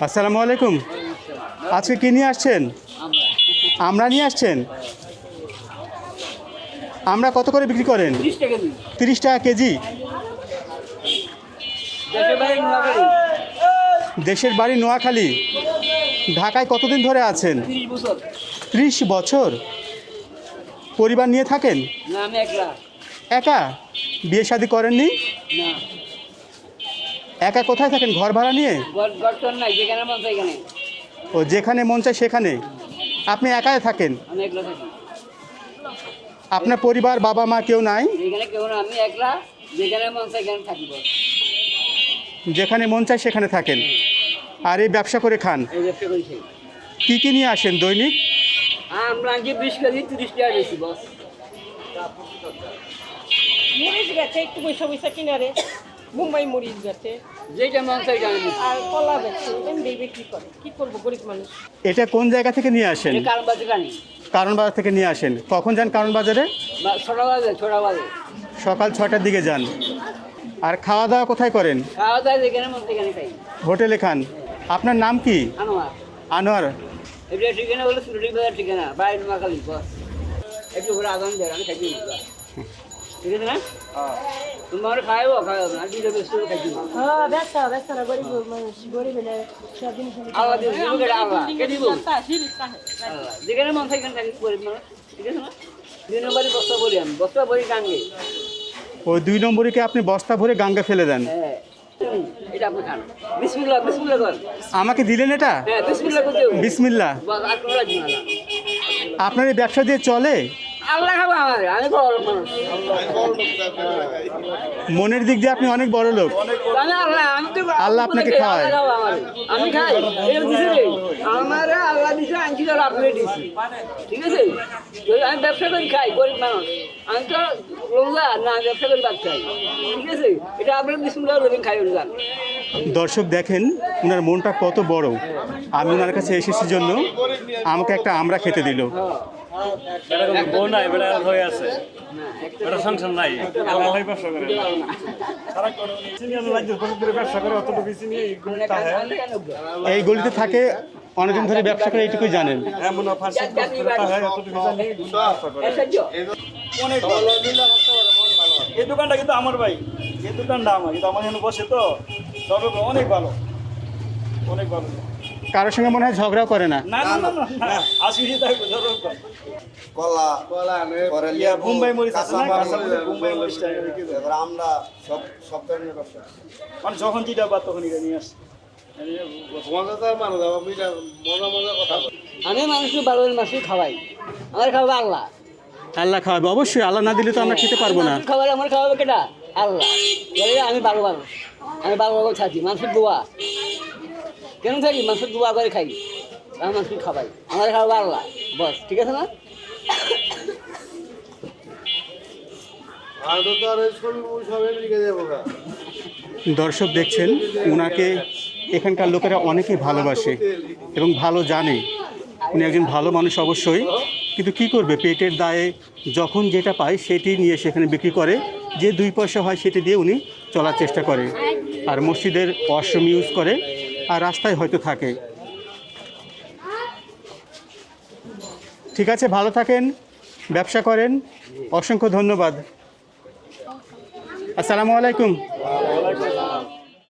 আসসালামু আলাইকুম। আজকে কি নিয়ে আসছেন? আমরা নিয়ে আসছেন। আমরা কত করে বিক্রি করেন? 30 টাকা কেজি। দেশের বাড়ি নোয়াখালী। ঢাকায় কতদিন ধরে আছেন? 30 বছর। পরিবার নিয়ে থাকেন? একা? বিয়ে শাদী করেননি? একা কোথায় থাকেন? ঘর ভাড়া নিয়ে? ও, যেখানে মন চায় সেখানে। আপনি একাই থাকেন? আপনার পরিবার বাবা মা কেউ নাই? যেখানে মন চায় সেখানে থাকেন আর এই ব্যবসা করে খান। কি কি নিয়ে আসেন দৈনিক? আমরা 20 কেজি 30 টাকা বেশি বস। মরিচ গেছে একটু পয়সা পয়সা কিনারে মুম্বাই মরিচ গেছে যেটা মাংসাই জানি আর কলা গেছে এমনি বিক্রি করে কি করবো গরিব মানুষ। এটা কোন জায়গা থেকে নিয়ে আসেন? কারণ বাজে জানি কারণ বাজার থেকে নিয়ে আসেন। কখন যান কারণ বাজারে? ছোটা বাজে সকাল 6টার দিকে যান। আর খাওয়া দাওয়া কোথায় করেন? খাওয়া দাওয়া যেখানে মন সেখানে খাই। হোটেলে খান। আপনার নাম কি? আনোয়ার। আনোয়ার। এটা ঠিকানা হলো সুরটি বাজার ঠিকানা বাইরে নোয়াখালী বস। একটু ঘুরে আদান দেয় আমি খাইছি ঠিক আছে না? তোমার খাইবো না দুটো বেশি খাইছি। হ্যাঁ ব্যস্ত ব্যস্ত না গরিব মানুষ গরিব হলে সব জিনিস আল্লাহ দিব আল্লাহ কে দিব আল্লাহ যেখানে মন সেখানে থাকি গরিব মানুষ ঠিক আছে না? 2 নম্বরে বস্তা ভরি আমি বস্তা ভরি গাঙ্গে। ওই 2 নম্বরীকে আপনি বস্তা ভরে গাঙ্গে ফেলে দেন? হ্যাঁ এটা আপনি খান। বিসমিল্লাহ বিসমিল্লাহ কর। আমাকে দিলেন এটা? হ্যাঁ বিসমিল্লাহ করতে হবে। বিসমিল্লাহ। বস আর কোনো লাগবে না। আপনার এই ব্যবসা দিয়ে চলে? আল্লাহ খাবো আমার আমি বড় মানুষ। মনের দিক দিয়ে আপনি অনেক বড় লোক। আমি আল্লাহ আমি তো আল্লাহ আপনাকে খাওয়ায়। আমি খাই এটা দিছে রে আমার আল্লাহ দিছে আনছি তো আপনি দিছি ঠিক আছে? যদি আমি ব্যবসা করি খাই গরিব মানুষ আমি তো লোলা না ব্যবসা করি বাদ খাই ঠিক আছে? এটা আপনার বিসমিল্লাহ রবিন খাই যান। দর্শক দেখেন ওনার মনটা কত বড়। আমি ওনার কাছে এসেছি জন্য আমাকে একটা আমরা খেতে দিল। বউ নাই বেড়া হয়ে আছে বেড়া সংসার নাই আল্লাহ ব্যবসা করে ব্যবসা করে অতটুকু বেশি নিয়ে এই গলিতে থাকে অনেকদিন ধরে ব্যবসা করে এইটুকুই জানেন। এমন অনেক এই দোকানটা কিন্তু আমার ভাই এই দোকানটা আমার কিন্তু আমার এখানে বসে তো তবে অনেক ভালো অনেক ভালো। কারোর সঙ্গে মনে হয় ঝগড়াও করে না? না না না না আসি থাকবো কলা মুম্বাই মরিচ আছে না মুম্বাই মরিচটা এবার আমরা সব ধরনের ব্যবসা মানে যখন যেটা বা তখন এটা নিয়ে আসি মজাদার মানুষ মজা মজা কথা আমি মানুষকে ভালো মানুষকে খাওয়াই আমার খাওয়াবে আল্লাহ। আল্লাহ খাওয়াবে অবশ্যই। আল্লাহ না দিলে তো আমরা খেতে পারবো না। খাওয়ালে আমার খাওয়াবে কেটা আল্লাহ। আমি ভালো মানুষ আমি ভালো ভালো থাকি মানুষের দোয়া কেন থাকি মানুষের দোয়া করে খাই আমি মানুষকে খাওয়াই আমার খাওয়াবে আল্লাহ বস ঠিক আছে না? আর তো আর সব আমেরিকা যাবো গা। দর্শক দেখছেন ওনাকে এখানকার লোকেরা অনেকেই ভালোবাসে এবং ভালো জানে উনি একজন ভালো মানুষ অবশ্যই। কিন্তু কি করবে, পেটের দায়ে যখন যেটা পায় সেটি নিয়ে সেখানে বিক্রি করে। যে 2 পয়সা হয় সেটি দিয়ে উনি চলার চেষ্টা করে। আর মসজিদের ওয়াশরুম ইউজ করে আর রাস্তায় হয়তো থাকে। ঠিক আছে, ভালো থাকেন, ব্যবসা করেন। অসংখ্য ধন্যবাদ। আসসালামু আলাইকুম।